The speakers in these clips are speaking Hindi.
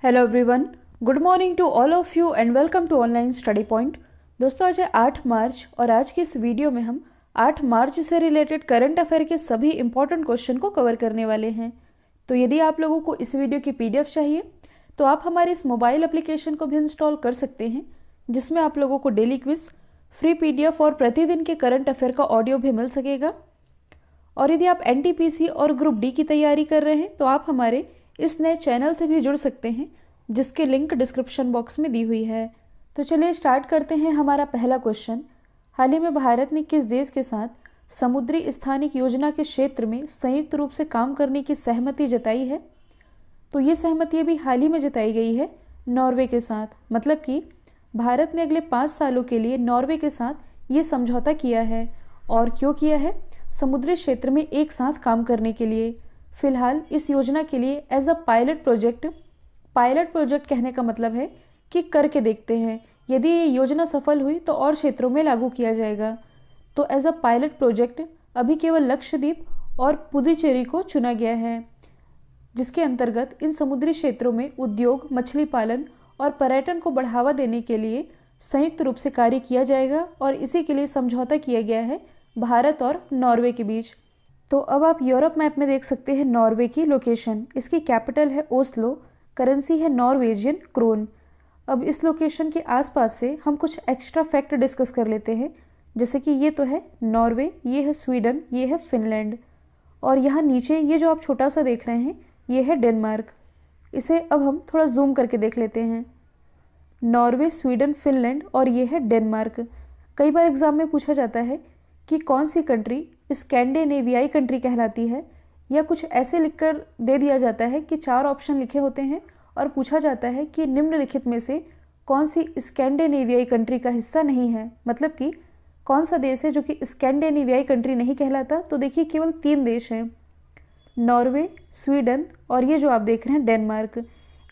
Hello everyone, good morning to all of you and welcome to Online Study Point. दोस्तों, आज है 8 मार्च और आज की इस वीडियो में हम 8 मार्च से रिलेटेड करंट अफेयर के सभी इंपॉर्टेंट क्वेश्चन को कवर करने वाले हैं। तो यदि आप लोगों को इस वीडियो की पीडीएफ चाहिए तो आप हमारे इस मोबाइल एप्लीकेशन को भी इंस्टॉल कर सकते हैं, जिसमें आप लोगों को डेली क्विज, फ्री पीडीएफ और प्रतिदिन के करंट अफेयर का ऑडियो भी मिल सकेगा। और यदि आप एनटीपीसी और ग्रुप डी की तैयारी कर रहे हैं तो आप हमारे इस नए चैनल से भी जुड़ सकते हैं, जिसके लिंक डिस्क्रिप्शन बॉक्स में दी हुई है। तो चलिए स्टार्ट करते हैं हमारा पहला क्वेश्चन। हाल ही में भारत ने किस देश के साथ समुद्री स्थानिक योजना के क्षेत्र में संयुक्त रूप से काम करने की सहमति जताई है? तो ये सहमति अभी हाल ही में जताई गई है नॉर्वे के साथ। मतलब कि भारत ने अगले 5 सालों के लिए नॉर्वे के साथ ये समझौता किया है। और क्यों किया है? समुद्री क्षेत्र में एक साथ काम करने के लिए। फिलहाल इस योजना के लिए एज अ पायलट प्रोजेक्ट कहने का मतलब है कि करके देखते हैं, यदि ये योजना सफल हुई तो और क्षेत्रों में लागू किया जाएगा। तो एज अ पायलट प्रोजेक्ट अभी केवल लक्षद्वीप और पुदुचेरी को चुना गया है, जिसके अंतर्गत इन समुद्री क्षेत्रों में उद्योग, मछली पालन और पर्यटन को बढ़ावा देने के लिए संयुक्त रूप से कार्य किया जाएगा। और इसी के लिए समझौता किया गया है भारत और नॉर्वे के बीच। तो अब आप यूरोप मैप में देख सकते हैं नॉर्वे की लोकेशन। इसकी कैपिटल है ओस्लो, करेंसी है नॉर्वेजियन क्रोन। अब इस लोकेशन के आसपास से हम कुछ एक्स्ट्रा फैक्ट डिस्कस कर लेते हैं, जैसे कि ये तो है नॉर्वे, ये है स्वीडन, ये है फिनलैंड, और यहाँ नीचे ये जो आप छोटा सा देख रहे हैं ये है डेनमार्क। इसे अब हम थोड़ा जूम करके देख लेते हैं। नॉर्वे, स्वीडन, फिनलैंड और ये है डेनमार्क। कई बार एग्जाम में पूछा जाता है कि कौन सी कंट्री स्कैंडिनेवियाई कंट्री कहलाती है, या कुछ ऐसे लिखकर दे दिया जाता है कि 4 ऑप्शन लिखे होते हैं और पूछा जाता है कि निम्नलिखित में से कौन सी स्कैंडिनेवियाई कंट्री का हिस्सा नहीं है। मतलब कि कौन सा देश है जो कि स्कैंडिनेवियाई कंट्री नहीं कहलाता। तो देखिए केवल 3 देश हैं, नॉर्वे, स्वीडन और ये जो आप देख रहे हैं डेनमार्क।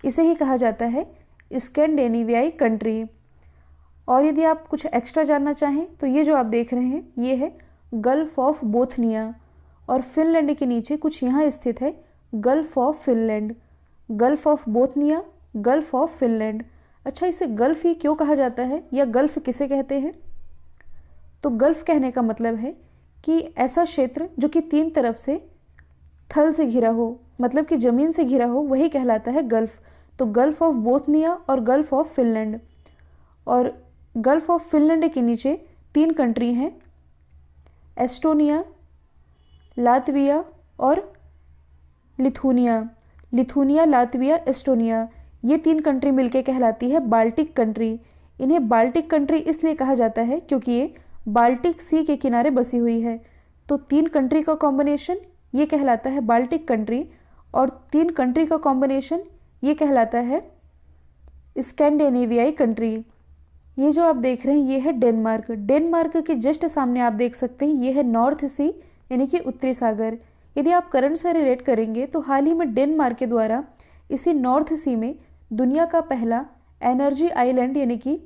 इसे ही कहा जाता है स्कैंडिनेवियाई कंट्री। और यदि आप कुछ एक्स्ट्रा जानना चाहें तो ये जो आप देख रहे हैं ये है गल्फ ऑफ बोथनिया, और फिनलैंड के नीचे कुछ यहाँ स्थित है gulf of Finland. Gulf of Bothnia, gulf of Finland. अच्छा, इसे गल्फ ही क्यों कहा जाता है या गल्फ किसे कहते हैं? तो गल्फ कहने का मतलब है कि ऐसा क्षेत्र जो कि 3 तरफ से थल से घिरा हो, मतलब कि ज़मीन से घिरा हो, वही कहलाता है गल्फ। तो गल्फ ऑफ बोथनिया और गल्फ ऑफ फिनलैंड। और गल्फ ऑफ फिनलैंड के नीचे 3 कंट्री हैं, एस्टोनिया, लातविया और लिथुनिया, लातविया, एस्टोनिया। ये 3 कंट्री मिलके कहलाती है बाल्टिक कंट्री। इन्हें बाल्टिक कंट्री इसलिए कहा जाता है क्योंकि ये बाल्टिक सी के किनारे बसी हुई है। तो 3 कंट्री का कॉम्बिनेशन ये कहलाता है बाल्टिक कंट्री, और 3 कंट्री का कॉम्बिनेशन ये कहलाता है स्कैंडिनेवियाई कंट्री। ये जो आप देख रहे हैं ये है डेनमार्क। डेनमार्क के जस्ट सामने आप देख सकते हैं ये है नॉर्थ सी, यानी कि उत्तरी सागर। यदि आप करंट से रिलेट करेंगे तो हाल ही में डेनमार्क के द्वारा इसी नॉर्थ सी में दुनिया का पहला एनर्जी आइलैंड यानी कि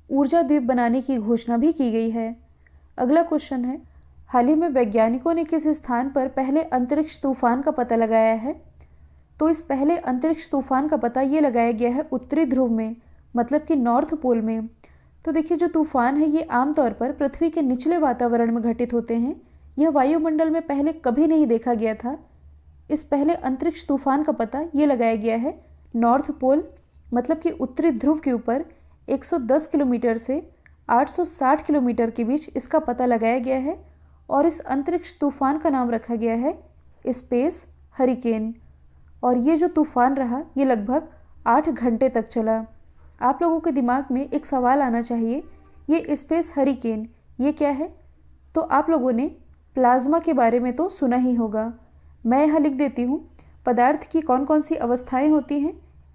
ऊर्जा द्वीप बनाने की घोषणा भी की गई है। अगला क्वेश्चन है, हाल ही में वैज्ञानिकों ने किस स्थान पर पहले अंतरिक्ष तूफान का पता लगाया है? तो इस पहले अंतरिक्ष तूफान का पता ये लगाया गया है उत्तरी ध्रुव में, मतलब कि नॉर्थ पोल में। तो देखिए जो तूफान है ये आमतौर पर पृथ्वी के निचले वातावरण में घटित होते हैं। यह वायुमंडल में पहले कभी नहीं देखा गया था। इस पहले अंतरिक्ष तूफान का पता ये लगाया गया है नॉर्थ पोल, मतलब कि उत्तरी ध्रुव के ऊपर 110 किलोमीटर से 860 किलोमीटर के बीच इसका पता लगाया गया है। और इस अंतरिक्ष तूफान का नाम रखा गया है स्पेस हरिकेन। और ये जो तूफान रहा ये लगभग 8 घंटे तक चला। आप लोगों के दिमाग में एक सवाल आना चाहिए, ये स्पेस हरिकेन ये क्या है? तो आप लोगों ने प्लाज्मा के बारे में तो सुना ही होगा। मैं यहाँ लिख देती हूँ, पदार्थ की कौन कौन सी अवस्थाएं होती हैं।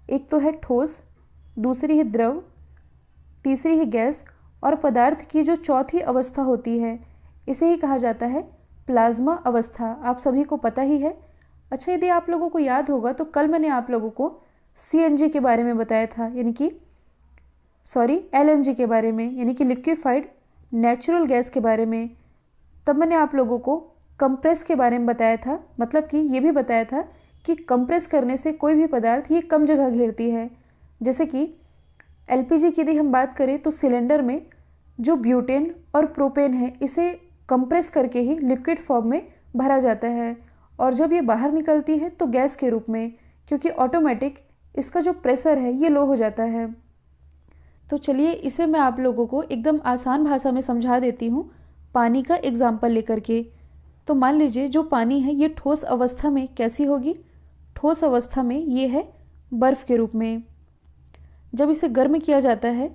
एक तो है ठोस, दूसरी है द्रव, तीसरी है गैस, और पदार्थ की जो चौथी अवस्था होती है इसे ही कहा जाता है प्लाज्मा अवस्था। आप सभी को पता ही है। अच्छा, यदि आप लोगों को याद होगा तो कल मैंने आप लोगों को CNG के बारे में बताया था, यानी कि LNG के बारे में, यानी कि लिक्विफाइड नेचुरल गैस के बारे में। तब मैंने आप लोगों को कंप्रेस के बारे में बताया था, मतलब कि ये भी बताया था कि कंप्रेस करने से कोई भी पदार्थ ये कम जगह घेरती है। जैसे कि एलपीजी की यदि हम बात करें तो सिलेंडर में जो ब्यूटेन और प्रोपेन है इसे कंप्रेस करके ही लिक्विड फॉर्म में भरा जाता है, और जब ये बाहर निकलती है तो गैस के रूप में, क्योंकि ऑटोमेटिक इसका जो प्रेशर है ये लो हो जाता है। तो चलिए इसे मैं आप लोगों को एकदम आसान भाषा में समझा देती हूँ पानी का एग्जाम्पल लेकर के। तो मान लीजिए जो पानी है ये ठोस अवस्था में कैसी होगी, ठोस अवस्था में ये है बर्फ़ के रूप में। जब इसे गर्म किया जाता है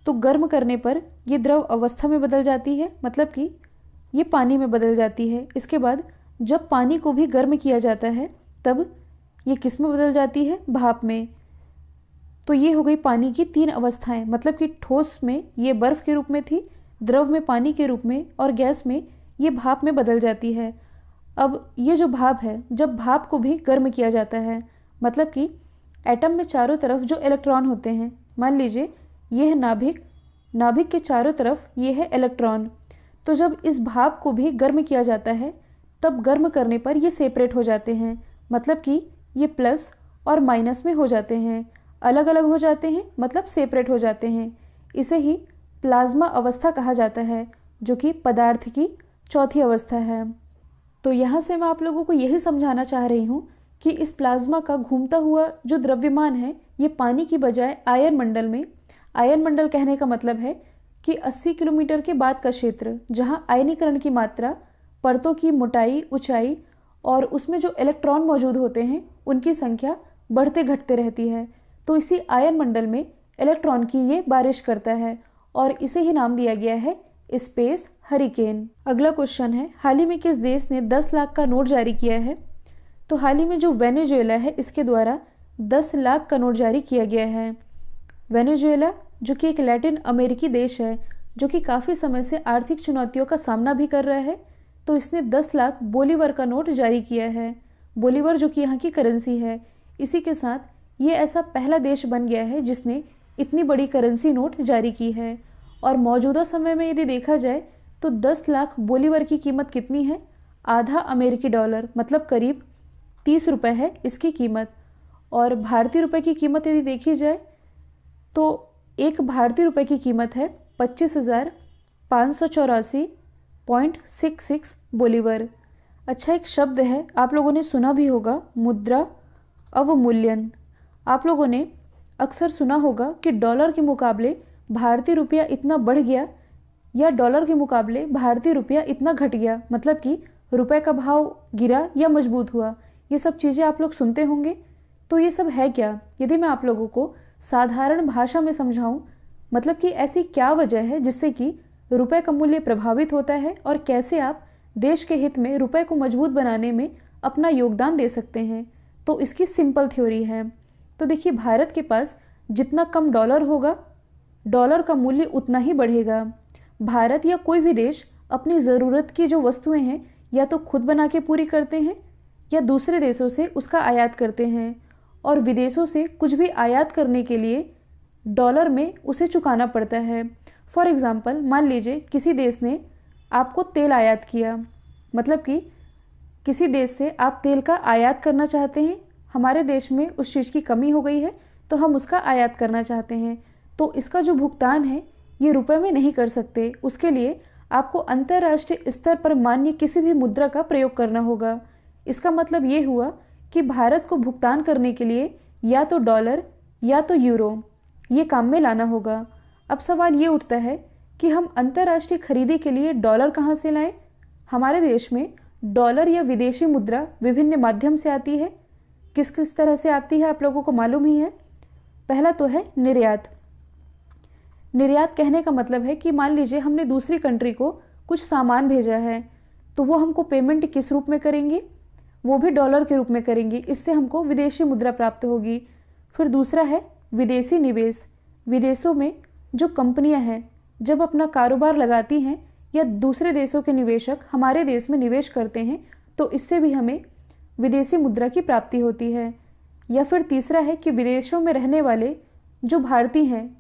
तो गर्म करने पर ये द्रव अवस्था में बदल जाती है, मतलब कि ये पानी में बदल जाती है। इसके बाद जब पानी को भी गर्म किया जाता है तब ये किस में बदल जाती है, भाप में। तो ये हो गई पानी की 3 अवस्थाएं, मतलब कि ठोस में ये बर्फ़ के रूप में थी, द्रव में पानी के रूप में, और गैस में ये भाप में बदल जाती है। अब ये जो भाप है, जब भाप को भी गर्म किया जाता है, मतलब कि एटम में चारों तरफ जो इलेक्ट्रॉन होते हैं, मान लीजिए ये है नाभिक, नाभिक के चारों तरफ ये है इलेक्ट्रॉन। तो जब इस भाप को भी गर्म किया जाता है तब गर्म करने पर ये सेपरेट हो जाते हैं, मतलब कि ये प्लस और माइनस में हो जाते हैं, अलग अलग हो जाते हैं, मतलब सेपरेट हो जाते हैं। इसे ही प्लाज्मा अवस्था कहा जाता है, जो कि पदार्थ की चौथी अवस्था है। तो यहाँ से मैं आप लोगों को यही समझाना चाह रही हूँ कि इस प्लाज्मा का घूमता हुआ जो द्रव्यमान है ये पानी की बजाय आयन मंडल में, आयन मंडल कहने का मतलब है कि 80 किलोमीटर के बाद का क्षेत्र जहाँ आयनीकरण की मात्रा, परतों की मोटाई, ऊंचाई और उसमें जो इलेक्ट्रॉन मौजूद होते हैं उनकी संख्या बढ़ते घटते रहती है। तो इसी आयन मंडल में इलेक्ट्रॉन की ये बारिश करता है और इसे ही नाम दिया गया है स्पेस हरिकेन। अगला क्वेश्चन है, हाल ही में किस देश ने 10 लाख का नोट जारी किया है? तो हाल ही में जो वेनेजुएला है इसके द्वारा 10 लाख का नोट जारी किया गया है। वेनेजुएला जो कि एक लैटिन अमेरिकी देश है, जो कि काफ़ी समय से आर्थिक चुनौतियों का सामना भी कर रहा है, तो इसने 10 लाख बोलीवर का नोट जारी किया है। बोलीवर जो कि यहाँ की करेंसी है, इसी के साथ ये ऐसा पहला देश बन गया है जिसने इतनी बड़ी करेंसी नोट जारी की है। और मौजूदा समय में यदि देखा जाए तो 10 लाख बोलीवर की कीमत कितनी है? आधा अमेरिकी डॉलर, मतलब करीब 30 रुपये है इसकी कीमत। और भारतीय रुपये की कीमत यदि देखी जाए तो एक भारतीय रुपये की कीमत है 25,584.66 बोलीवर। अच्छा, एक शब्द है आप लोगों ने सुना भी होगा, मुद्रा अवमूल्यन। आप लोगों ने अक्सर सुना होगा कि डॉलर के मुकाबले भारतीय रुपया इतना बढ़ गया या डॉलर के मुकाबले भारतीय रुपया इतना घट गया, मतलब कि रुपए का भाव गिरा या मजबूत हुआ। ये सब चीज़ें आप लोग सुनते होंगे। तो ये सब है क्या? यदि मैं आप लोगों को साधारण भाषा में समझाऊं, मतलब कि ऐसी क्या वजह है जिससे कि रुपए का मूल्य प्रभावित होता है और कैसे आप देश के हित में रुपए को मजबूत बनाने में अपना योगदान दे सकते हैं, तो इसकी सिंपल थ्योरी है। तो देखिए, भारत के पास जितना कम डॉलर होगा, डॉलर का मूल्य उतना ही बढ़ेगा। भारत या कोई भी देश अपनी ज़रूरत की जो वस्तुएं हैं या तो खुद बना के पूरी करते हैं या दूसरे देशों से उसका आयात करते हैं, और विदेशों से कुछ भी आयात करने के लिए डॉलर में उसे चुकाना पड़ता है। फॉर एग्ज़ाम्पल, मान लीजिए किसी देश ने आपको तेल आयात किया, मतलब कि किसी देश से आप तेल का आयात करना चाहते हैं, हमारे देश में उस चीज़ की कमी हो गई है तो हम उसका आयात करना चाहते हैं, तो इसका जो भुगतान है ये रुपए में नहीं कर सकते। उसके लिए आपको अंतर्राष्ट्रीय स्तर पर मान्य किसी भी मुद्रा का प्रयोग करना होगा। इसका मतलब ये हुआ कि भारत को भुगतान करने के लिए या तो डॉलर या तो यूरो ये काम में लाना होगा। अब सवाल ये उठता है कि हम अंतर्राष्ट्रीय खरीदी के लिए डॉलर कहाँ से लाएं? हमारे देश में डॉलर या विदेशी मुद्रा विभिन्न माध्यम से आती है। किस किस तरह से आती है आप लोगों को मालूम ही है। पहला तो है निर्यात। निर्यात कहने का मतलब है कि मान लीजिए हमने दूसरी कंट्री को कुछ सामान भेजा है, तो वो हमको पेमेंट किस रूप में करेंगे? वो भी डॉलर के रूप में करेंगे। इससे हमको विदेशी मुद्रा प्राप्त होगी। फिर दूसरा है विदेशी निवेश। विदेशों में जो कंपनियां हैं जब अपना कारोबार लगाती हैं या दूसरे देशों के निवेशक हमारे देश में निवेश करते हैं, तो इससे भी हमें विदेशी मुद्रा की प्राप्ति होती है। या फिर तीसरा है कि विदेशों में रहने वाले जो भारतीय हैं,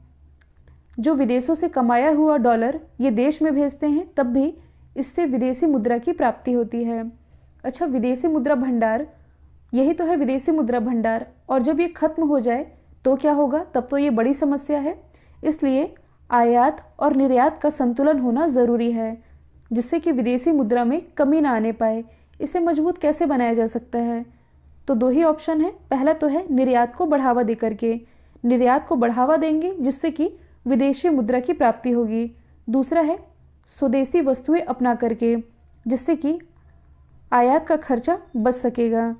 जो विदेशों से कमाया हुआ डॉलर ये देश में भेजते हैं, तब भी इससे विदेशी मुद्रा की प्राप्ति होती है। अच्छा, विदेशी मुद्रा भंडार यही तो है विदेशी मुद्रा भंडार, और जब ये खत्म हो जाए तो क्या होगा? तब तो ये बड़ी समस्या है। इसलिए आयात और निर्यात का संतुलन होना ज़रूरी है, जिससे कि विदेशी मुद्रा में कमी ना आने पाए। इसे मजबूत कैसे बनाया जा सकता है? तो दो ही ऑप्शन है। पहला तो है निर्यात को बढ़ावा दे करके, निर्यात को बढ़ावा देंगे जिससे कि विदेशी मुद्रा की प्राप्ति होगी। दूसरा है स्वदेशी वस्तुएं अपना करके, जिससे कि आयात का खर्चा बच सकेगा।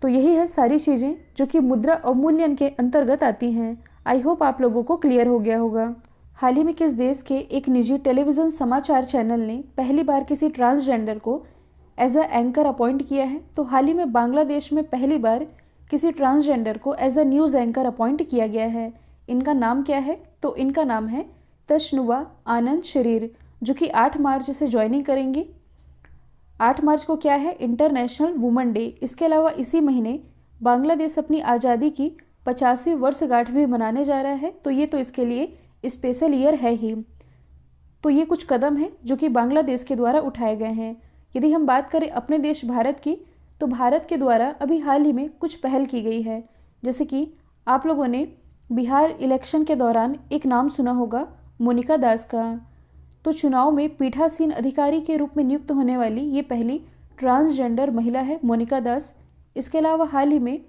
तो यही है सारी चीज़ें जो कि मुद्रा अवमूल्यन के अंतर्गत आती हैं। आई होप आप लोगों को क्लियर हो गया होगा। हाल ही में किस देश के एक निजी टेलीविज़न समाचार चैनल ने पहली बार किसी ट्रांसजेंडर को एज अ एंकर अपॉइंट किया है? तो हाल ही में बांग्लादेश में पहली बार किसी ट्रांसजेंडर को as a news anchor appoint किया गया है। इनका नाम क्या है? तो इनका नाम है तशनुवा आनंद शरीर, जो कि 8 मार्च से ज्वाइनिंग करेंगी। 8 मार्च को क्या है? International women day. इसके अलावा इसी महीने बांग्लादेश अपनी आज़ादी की 50वीं वर्षगांठ भी मनाने जा रहा है, तो ये तो इसके लिए स्पेशल ईयर है ही। तो ये कुछ कदम हैं जो कि बांग्लादेश के द्वारा उठाए गए हैं। यदि हम बात करें अपने देश भारत की, तो भारत के द्वारा अभी हाल ही में कुछ पहल की गई है। जैसे कि आप लोगों ने बिहार इलेक्शन के दौरान एक नाम सुना होगा, मोनिका दास का। तो चुनाव में पीठासीन अधिकारी के रूप में नियुक्त होने वाली ये पहली ट्रांसजेंडर महिला है, मोनिका दास। इसके अलावा हाल ही में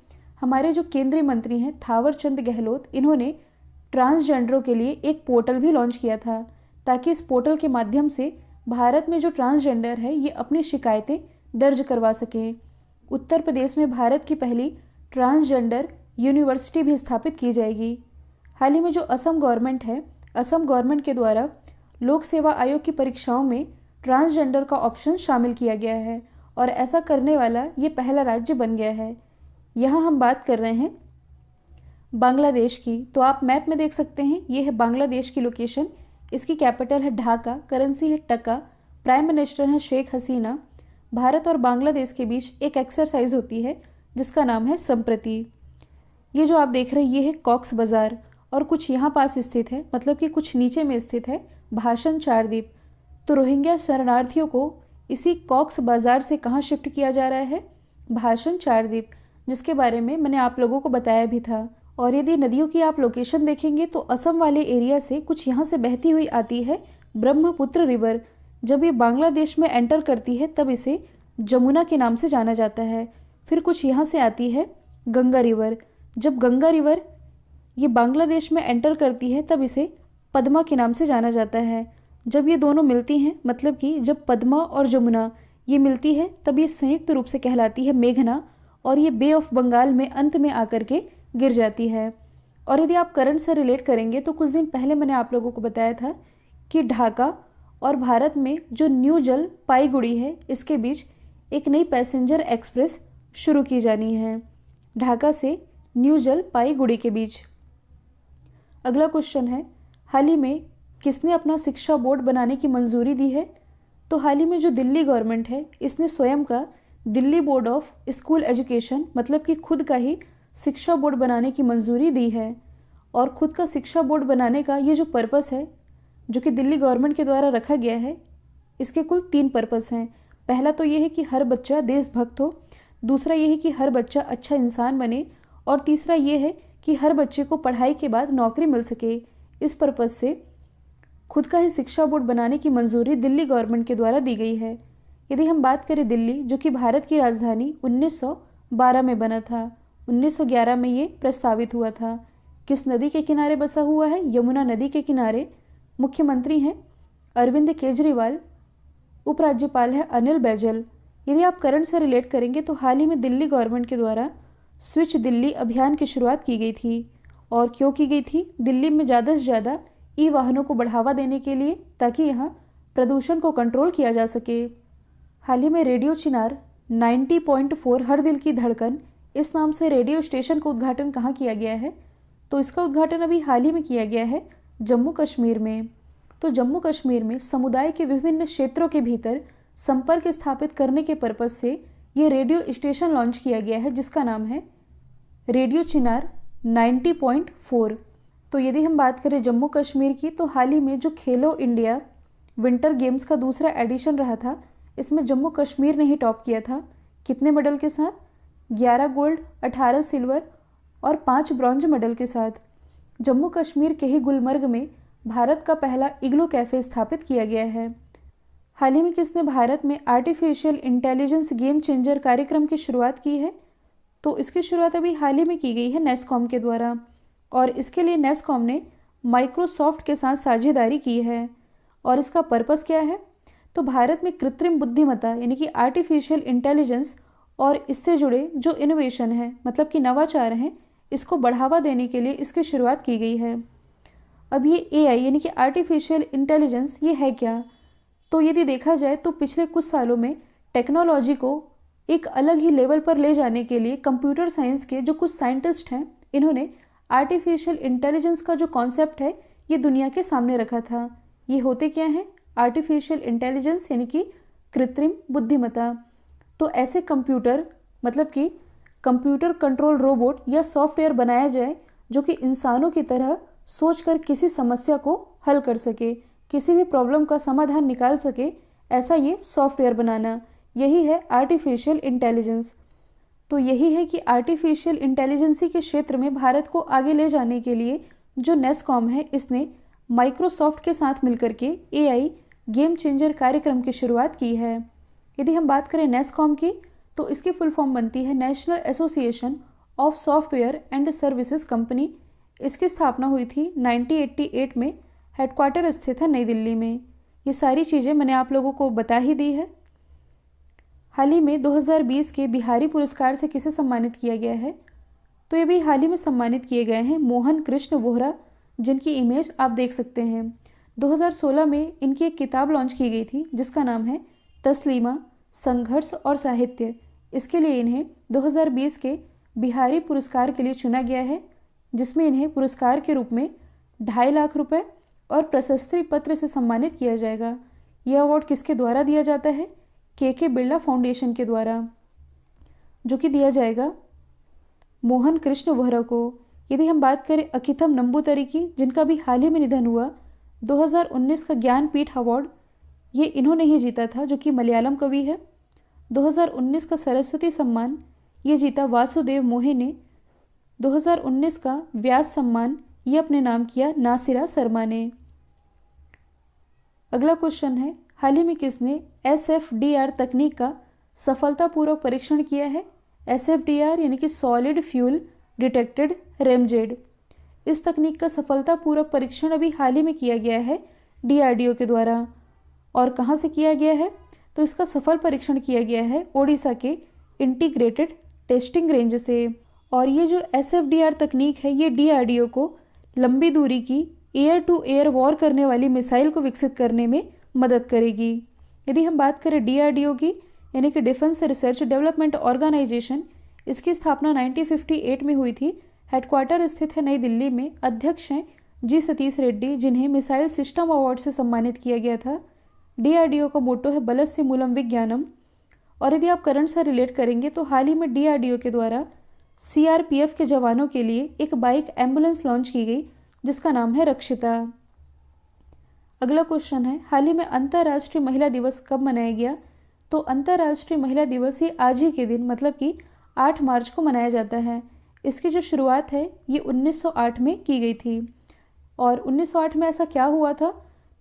हमारे जो केंद्रीय मंत्री हैं थावर चंद गहलोत, इन्होंने ट्रांसजेंडरों के लिए एक पोर्टल भी लॉन्च किया था, ताकि इस पोर्टल के माध्यम से भारत में जो ट्रांसजेंडर है ये अपनी शिकायतें दर्ज करवा सकें। उत्तर प्रदेश में भारत की पहली ट्रांसजेंडर यूनिवर्सिटी भी स्थापित की जाएगी। हाल ही में जो असम गवर्नमेंट है, असम गवर्नमेंट के द्वारा लोक सेवा आयोग की परीक्षाओं में ट्रांसजेंडर का ऑप्शन शामिल किया गया है, और ऐसा करने वाला ये पहला राज्य बन गया है। यहाँ हम बात कर रहे हैं बांग्लादेश की। तो आप मैप में देख सकते हैं, ये है बांग्लादेश की लोकेशन। इसकी कैपिटल है ढाका, करेंसी है टका, प्राइम मिनिस्टर है शेख हसीना। भारत और बांग्लादेश के बीच एक एक्सरसाइज होती है जिसका नाम है संप्रति। ये जो आप देख रहे हैं ये है कॉक्स बाजार, और कुछ यहाँ पास स्थित है, मतलब कि कुछ नीचे में स्थित है भाषण चारद्वीप। तो रोहिंग्या शरणार्थियों को इसी कॉक्स बाजार से कहाँ शिफ्ट किया जा रहा है? भाषण चारद्वीप, जिसके बारे में मैंने आप लोगों को बताया भी था। और यदि नदियों की आप लोकेशन देखेंगे तो असम वाले एरिया से कुछ यहाँ से बहती हुई आती है ब्रह्मपुत्र रिवर। जब ये बांग्लादेश में एंटर करती है तब इसे जमुना के नाम से जाना जाता है। फिर कुछ यहाँ से आती है गंगा रिवर। जब गंगा रिवर ये बांग्लादेश में एंटर करती है तब इसे पद्मा के नाम से जाना जाता है। जब ये दोनों मिलती हैं, मतलब कि जब पद्मा और जमुना ये मिलती है, तब ये संयुक्त रूप से कहलाती है मेघना, और ये बे ऑफ बंगाल में अंत में आकर के गिर जाती है। और यदि आप करंट से रिलेट करेंगे तो कुछ दिन पहले मैंने आप लोगों को बताया था कि ढाका और भारत में जो न्यू जलपाईगुड़ी है, इसके बीच एक नई पैसेंजर एक्सप्रेस शुरू की जानी है, ढाका से न्यू जलपाईगुड़ी के बीच। अगला क्वेश्चन है, हाल ही में किसने अपना शिक्षा बोर्ड बनाने की मंजूरी दी है? तो हाल ही में जो दिल्ली गवर्नमेंट है, इसने स्वयं का Delhi board of school education, मतलब कि खुद का ही शिक्षा बोर्ड बनाने की मंजूरी दी है। और खुद का शिक्षा बोर्ड बनाने का ये जो पर्पस है, जो कि दिल्ली गवर्नमेंट के द्वारा रखा गया है, इसके कुल 3 पर्पस हैं। पहला तो ये है कि हर बच्चा देशभक्त हो, दूसरा ये है कि हर बच्चा अच्छा इंसान बने, और तीसरा ये है कि हर बच्चे को पढ़ाई के बाद नौकरी मिल सके। इस पर्पस से खुद का ही शिक्षा बोर्ड बनाने की मंजूरी दिल्ली गवर्नमेंट के द्वारा दी गई है। यदि हम बात करें दिल्ली, जो कि भारत की राजधानी 1912 में बना था, 1911 में ये प्रस्तावित हुआ था। किस नदी के किनारे बसा हुआ है? यमुना नदी के किनारे। मुख्यमंत्री हैं अरविंद केजरीवाल, उपराज्यपाल है अनिल बैजल। यदि आप करंट से रिलेट करेंगे तो हाल ही में दिल्ली गवर्नमेंट के द्वारा स्विच दिल्ली अभियान की शुरुआत की गई थी। और क्यों की गई थी? दिल्ली में ज़्यादा से ज़्यादा ई वाहनों को बढ़ावा देने के लिए, ताकि यहाँ प्रदूषण को कंट्रोल किया जा सके। हाल ही में रेडियो चिनार 90.4 हर दिल की धड़कन, इस नाम से रेडियो स्टेशन का उद्घाटन कहाँ किया गया है? तो इसका उद्घाटन अभी हाल ही में किया गया है जम्मू कश्मीर में। तो जम्मू कश्मीर में समुदाय के विभिन्न क्षेत्रों के भीतर संपर्क स्थापित करने के पर्पज से ये रेडियो स्टेशन लॉन्च किया गया है, जिसका नाम है रेडियो चिनार 90.4। तो यदि हम बात करें जम्मू कश्मीर की, तो हाल ही में जो खेलो इंडिया विंटर गेम्स का दूसरा एडिशन रहा था, इसमें जम्मू कश्मीर ने ही टॉप किया था। कितने मेडल के साथ? 11 गोल्ड, 18 सिल्वर और 5 ब्रॉन्ज मेडल के साथ जम्मू कश्मीर के ही गुलमर्ग में भारत का पहला इग्लू कैफे स्थापित किया गया है। हाल ही में किसने भारत में आर्टिफिशियल इंटेलिजेंस गेम चेंजर कार्यक्रम की शुरुआत की है? तो इसकी शुरुआत अभी हाल ही में की गई है नेस्कॉम के द्वारा, और इसके लिए नेस्कॉम ने माइक्रोसॉफ्ट के साथ साझेदारी की है। और इसका पर्पस क्या है? तो भारत में कृत्रिम बुद्धिमत्ता यानी कि आर्टिफिशियल इंटेलिजेंस और इससे जुड़े जो इनोवेशन है, मतलब कि नवाचार हैं, इसको बढ़ावा देने के लिए इसकी शुरुआत की गई है। अब ये एआई यानी कि आर्टिफिशियल इंटेलिजेंस ये है क्या? तो यदि देखा जाए तो पिछले कुछ सालों में टेक्नोलॉजी को एक अलग ही लेवल पर ले जाने के लिए कंप्यूटर साइंस के जो कुछ साइंटिस्ट हैं, इन्होंने आर्टिफिशियल इंटेलिजेंस का जो कॉन्सेप्ट है ये दुनिया के सामने रखा था। ये होते क्या हैं? आर्टिफिशियल इंटेलिजेंस यानी कि कृत्रिम बुद्धिमत्ता। तो ऐसे कंप्यूटर, मतलब कि कंप्यूटर कंट्रोल रोबोट या सॉफ्टवेयर बनाया जाए जो कि इंसानों की तरह सोचकर किसी समस्या को हल कर सके, किसी भी प्रॉब्लम का समाधान निकाल सके, ऐसा ये सॉफ्टवेयर बनाना, यही है आर्टिफिशियल इंटेलिजेंस। तो यही है कि आर्टिफिशियल इंटेलिजेंसी के क्षेत्र में भारत को आगे ले जाने के लिए जो नेस्कॉम है, इसने माइक्रोसॉफ्ट के साथ मिलकर के एआई गेम चेंजर कार्यक्रम की शुरुआत की है। यदि हम बात करें नेस्कॉम की, तो इसकी फुल फॉर्म बनती है national association of software and services company. इसकी स्थापना हुई थी 1988 में, हेडक्वार्टर स्थित है नई दिल्ली में। ये सारी चीज़ें मैंने आप लोगों को बता ही दी है। हाल ही में 2020 के बिहारी पुरस्कार से किसे सम्मानित किया गया है? तो ये भी हाल ही में सम्मानित किए गए हैं मोहन कृष्ण वोहरा, जिनकी इमेज आप देख सकते हैं। 2016 में इनकी एक किताब लॉन्च की गई थी जिसका नाम है तस्लीमा, संघर्ष और साहित्य। इसके लिए इन्हें 2020 के बिहारी पुरस्कार के लिए चुना गया है, जिसमें इन्हें पुरस्कार के रूप में 2.5 लाख रुपए और प्रशस्ति पत्र से सम्मानित किया जाएगा। यह अवार्ड किसके द्वारा दिया जाता है? के बिरला फाउंडेशन के द्वारा, जो कि दिया जाएगा मोहन कृष्ण वोहरा को। यदि हम बात करें अकिथम नंबूतरी की, जिनका भी हाल ही में निधन हुआ, 2019 का ज्ञानपीठ अवार्ड ये इन्होंने ही जीता था, जो कि मलयालम कवि है। 2019 का सरस्वती सम्मान ये जीता वासुदेव मोहे ने। 2019 का व्यास सम्मान ये अपने नाम किया नासिरा शर्मा ने। अगला क्वेश्चन है, हाल ही में किसने SFDR तकनीक का सफलतापूर्वक परीक्षण किया है? SFDR यानी कि सॉलिड फ्यूल डिटेक्टेड रेमजेड। इस तकनीक का सफलतापूर्वक परीक्षण अभी हाल ही में किया गया है DRDO के द्वारा। और कहाँ से किया गया है? तो इसका सफल परीक्षण किया गया है ओडिशा के इंटीग्रेटेड टेस्टिंग रेंज से। और ये जो SFDR तकनीक है ये DRDO को लंबी दूरी की एयर टू एयर वॉर करने वाली मिसाइल को विकसित करने में मदद करेगी। यदि हम बात करें DRDO की, यानी कि डिफेंस रिसर्च डेवलपमेंट ऑर्गेनाइजेशन, इसकी स्थापना 1958 में हुई थी। हेडक्वार्टर स्थित है नई दिल्ली में। अध्यक्ष हैं जी सतीश रेड्डी, जिन्हें मिसाइल सिस्टम अवार्ड से सम्मानित किया गया था। DRDO का मोटो है बलस्य मूलम विज्ञानम। और यदि आप करंट से रिलेट करेंगे तो हाल ही में DRDO के द्वारा CRPF के जवानों के लिए एक बाइक एम्बुलेंस लॉन्च की गई जिसका नाम है रक्षिता। अगला क्वेश्चन है, हाल ही में अंतर्राष्ट्रीय महिला दिवस कब मनाया गया? तो अंतर्राष्ट्रीय महिला दिवस ये आज ही के दिन, मतलब कि 8 मार्च को मनाया जाता है। इसकी जो शुरुआत है ये 1908 में की गई थी। और 1908 में ऐसा क्या हुआ था?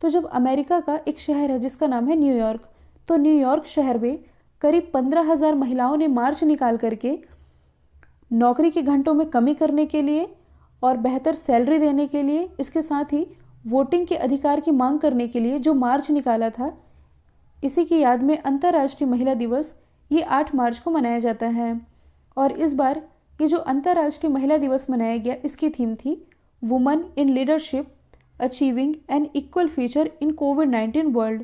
तो जब अमेरिका का एक शहर है जिसका नाम है न्यूयॉर्क, तो न्यूयॉर्क शहर में करीब 15,000 महिलाओं ने मार्च निकाल करके नौकरी के घंटों में कमी करने के लिए और बेहतर सैलरी देने के लिए, इसके साथ ही वोटिंग के अधिकार की मांग करने के लिए जो मार्च निकाला था, इसी की याद में अंतर्राष्ट्रीय महिला दिवस ये 8 मार्च को मनाया जाता है। और इस बार ये जो अंतर्राष्ट्रीय महिला दिवस मनाया गया, इसकी थीम थी women in leadership achieving an equal future in कोविड-19 वर्ल्ड।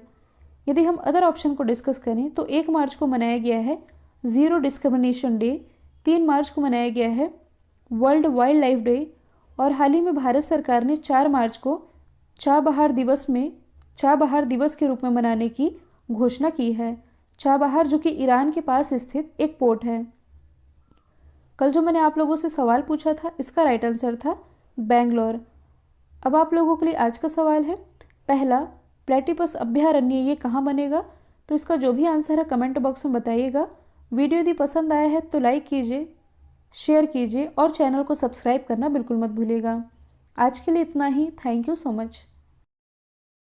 यदि हम अदर ऑप्शन को डिस्कस करें तो 1 मार्च को मनाया गया है ज़ीरो डिस्क्रिमिनेशन डे, 3 मार्च को मनाया गया है वर्ल्ड वाइल्ड लाइफ डे, और हाल ही में भारत सरकार ने 4 मार्च को चाबहार दिवस के रूप में मनाने की घोषणा की है। चाबहार जो कि ईरान के पास स्थित एक पोर्ट है। कल जो मैंने आप लोगों से सवाल पूछा था, इसका राइट आंसर था बेंगलोर। अब आप लोगों के लिए आज का सवाल है, पहला प्लेटिपस अभयारण्य ये कहाँ बनेगा? तो इसका जो भी आंसर है कमेंट बॉक्स में बताइएगा। वीडियो यदि पसंद आया है तो लाइक कीजिए, शेयर कीजिए और चैनल को सब्सक्राइब करना बिल्कुल मत भूलिएगा। आज के लिए इतना ही। Thank you so much.